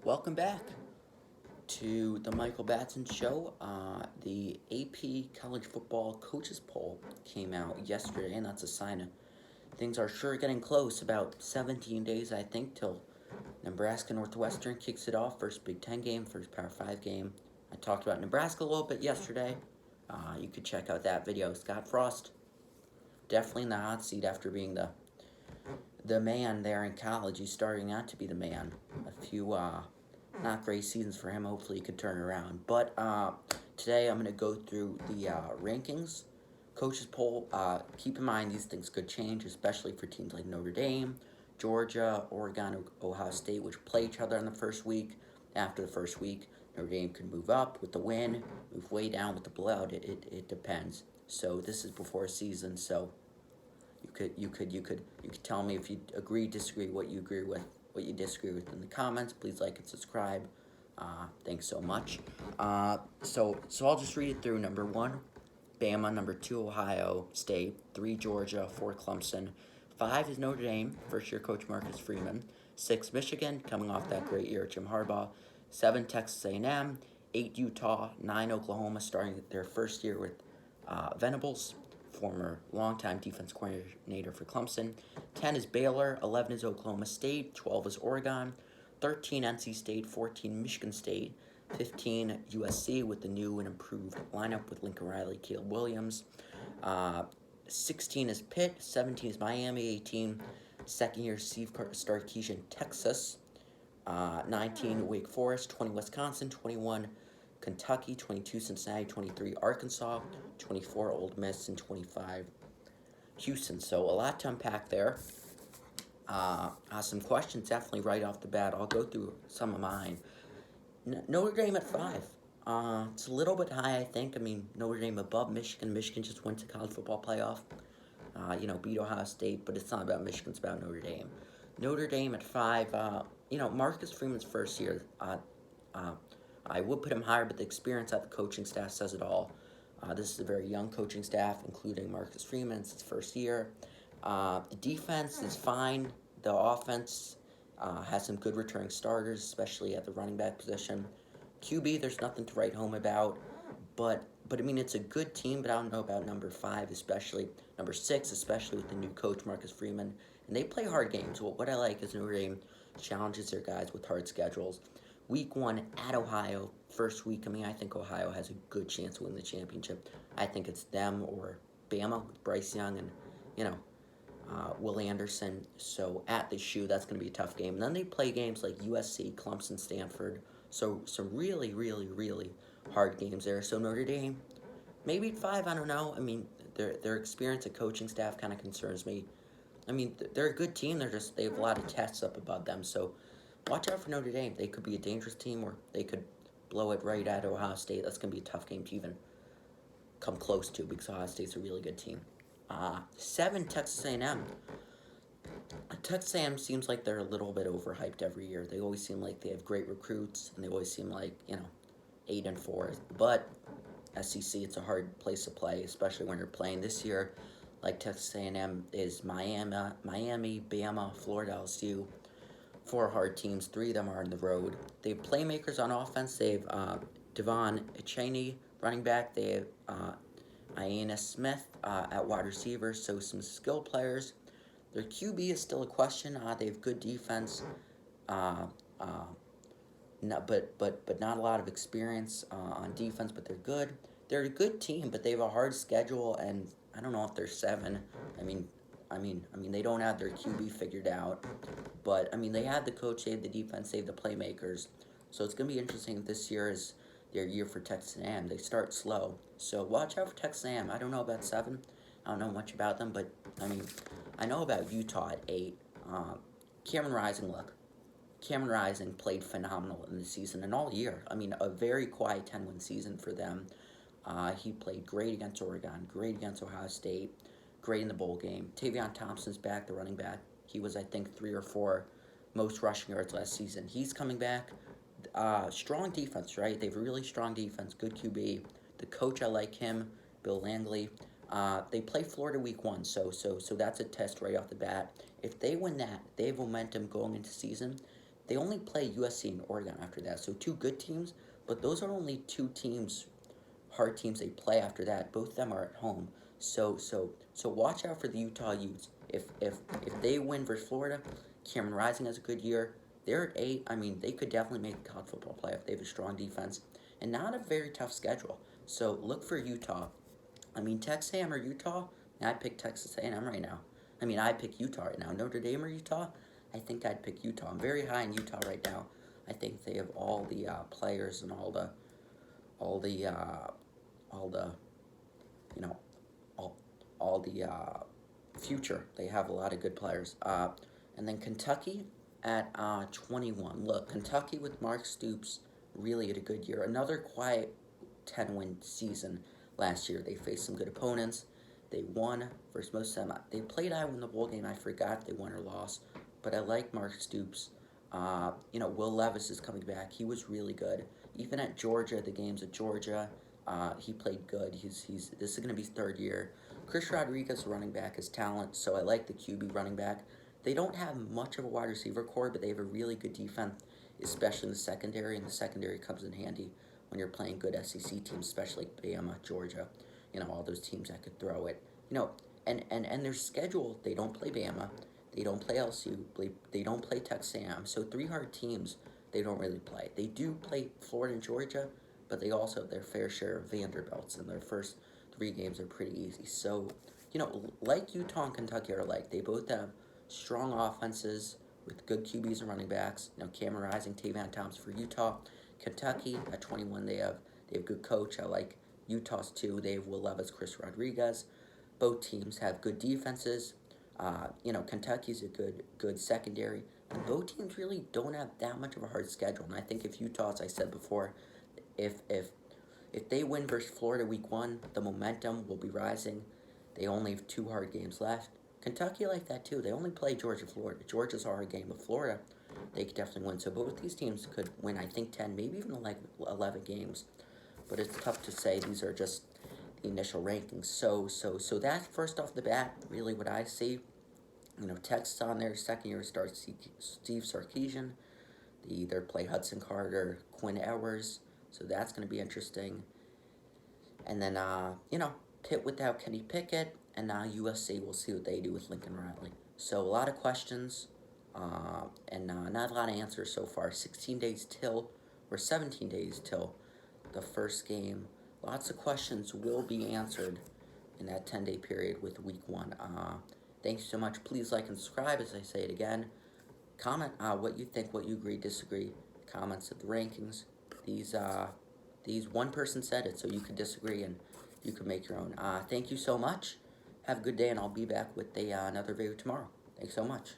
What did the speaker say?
Welcome back to the Michael Batson Show. The AP College Football Coaches Poll came out yesterday, and that's a sign of things are sure getting close. About 17 days, I think, till Nebraska Northwestern kicks it off. First Big Ten game, first Power 5 game. I talked about Nebraska a little bit yesterday. You could check out that video. Scott Frost, definitely in the hot seat after being the man there in college. He's starting out to be the man. A few not great seasons for him. Hopefully he could turn it around. But today I'm going to go through the rankings, coaches poll. Keep in mind these things could change, especially for teams like Notre Dame, Georgia, Oregon, Ohio State, which play each other in the first week. After the first week, Notre Dame could move up with the win, move way down with the blowout. It depends. So this is before a season, so you could tell me if you agree, disagree, what you agree with, what you disagree with in the comments. Please like and subscribe. Thanks so much. So I'll just read it through. Number 1, Bama. Number 2, Ohio State. 3, Georgia. 4, Clemson. 5 is Notre Dame, first year coach Marcus Freeman. 6, Michigan, coming off that great year, Jim Harbaugh. 7, Texas A&M. 8, Utah. 9, Oklahoma, starting their first year with Venables, former longtime defense coordinator for Clemson. 10 is Baylor. 11 is Oklahoma State. 12 is Oregon. 13, NC State. 14, Michigan State. 15, USC with the new and improved lineup with Lincoln Riley, Caleb Williams. 16 is Pitt. 17 is Miami. 18, second-year Steve Sarkisian, Texas. 19, Wake Forest. 20, Wisconsin. 21, Kentucky. 22, Cincinnati. 23, Arkansas. 24, Ole Miss. And 25, Houston. So a lot to unpack there. Some questions definitely right off the bat. I'll go through some of mine. Notre Dame at 5. It's a little bit high, I think. I mean, Notre Dame above Michigan. Michigan just went to college football playoff. Beat Ohio State, but it's not about Michigan. It's about Notre Dame. Notre Dame at 5. Marcus Freeman's first year. I would put him higher, but the experience at the coaching staff says it all. This is a very young coaching staff, including Marcus Freeman. It's his first year. The defense is fine. The offense has some good returning starters, especially at the running back position. QB, there's nothing to write home about, but I mean, it's a good team, but I don't know about number 5, especially number 6, especially with the new coach Marcus Freeman. And they play hard games. Well, what I like is Notre Dame challenges their guys with hard schedules. Week 1 at Ohio, first week. I mean, I think Ohio has a good chance to win the championship. I think it's them or Bama with Bryce Young and Will Anderson. So at the shoe, that's going to be a tough game. And then they play games like USC, Clemson, Stanford. So some really, really, really hard games there. So Notre Dame, maybe at 5, I don't know. I mean, their experience at coaching staff kind of concerns me. I mean, they're a good team. They have a lot of tests up above them. So watch out for Notre Dame. They could be a dangerous team, or they could blow it right at Ohio State. That's going to be a tough game to even come close to, because Ohio State's a really good team. 7, Texas A&M. Texas A&M seems like they're a little bit overhyped every year. They always seem like they have great recruits, and they always seem like 8-4. But SEC, it's a hard place to play, especially when you're playing this year. Like Texas A&M is Miami, Bama, Florida, LSU. 4 hard teams. 3 of them are on the road. They have playmakers on offense. They have Devon Cheney, running back. They have Aina Smith at wide receiver. So some skill players. Their QB is still a question. They have good defense, but not a lot of experience on defense. But they're good. They're a good team, but they have a hard schedule, and I don't know if they're 7. I mean, they don't have their QB figured out, but I mean, they have the coach, they have the defense, they have the playmakers. So it's gonna be interesting if this year is their year for Texas A&M. They start slow, so watch out for Texas A&M. I don't know about 7. I don't know much about them, but I mean, I know about Utah at 8. Cameron Rising played phenomenal in the season and all year. I mean, a very quiet 10-win season for them. He played great against Oregon, great against Ohio State, great in the bowl game. Tavion Thompson's back, the running back. He was, I think, 3 or 4 most rushing yards last season. He's coming back. Strong defense, right? They have a really strong defense, good QB. The coach, I like him, Bill Langley. They play Florida week 1, so that's a test right off the bat. If they win that, they have momentum going into season. they only play USC and Oregon after that. So two good teams, but those are only two teams, hard teams they play after that. Both of them are at home. So watch out for the Utah Utes. If they win versus Florida, Cameron Rising has a good year. They're at 8. I mean, they could definitely make the college football playoff. They have a strong defense and not a very tough schedule. So look for Utah. I mean, Texas A&M or Utah. I'd pick Texas A&M right now. I mean, I'd pick Utah right now. Notre Dame or Utah? I think I'd pick Utah. I'm very high in Utah right now. I think they have all the players and all the, you know, all the future. They have a lot of good players. And then Kentucky at 21. Look, Kentucky with Mark Stoops really had a good year. Another quiet 10-win season last year. They faced some good opponents. They won versus most of them. They played Iowa in the bowl game. I forgot if they won or lost. But I like Mark Stoops. Will Levis is coming back. He was really good. Even at Georgia, the games at Georgia, he played good. This is going to be his third year. Chris Rodriguez, running back, is talent, so I like the QB running back. They don't have much of a wide receiver core, but they have a really good defense, especially in the secondary, and the secondary comes in handy when you're playing good SEC teams, especially Bama, Georgia, all those teams that could throw it. And their schedule, they don't play Bama, they don't play LSU, they don't play Texas A&M, so 3 hard teams they don't really play. They do play Florida and Georgia, but they also have their fair share of Vanderbilts, and their first 3 games are pretty easy. So, like Utah and Kentucky are like, they both have strong offenses with good QBs and running backs. Cameron Rising, Tavion Thompson for Utah. Kentucky at 21, they have good coach. I like Utah's too. They have Will Levis, Chris Rodriguez. Both teams have good defenses. Kentucky's a good secondary. And both teams really don't have that much of a hard schedule. And I think if Utah, as I said before, if they win versus Florida week 1, the momentum will be rising. They only have 2 hard games left. Kentucky like that too. They only play Georgia, Florida. Georgia's a hard game, but Florida, they could definitely win. So both these teams could win, I think, 10, maybe even 11 games. But it's tough to say. These are just the initial rankings. So that's first off the bat, really what I see. Texas on their second year starts Steve Sarkisian. They either play Hudson Carter, Quinn Ewers. So that's going to be interesting. And then, Pitt without Kenny Pickett. And now USC, we'll see what they do with Lincoln Riley. So a lot of questions and not a lot of answers so far. 17 days till the first game. Lots of questions will be answered in that 10-day period with week 1. Thanks so much. Please like and subscribe, as I say it again. Comment what you think, what you agree, disagree. Comments of the rankings. These one person said it, so you could disagree and you can make your own. Thank you so much. Have a good day, and I'll be back with another video tomorrow. Thanks so much.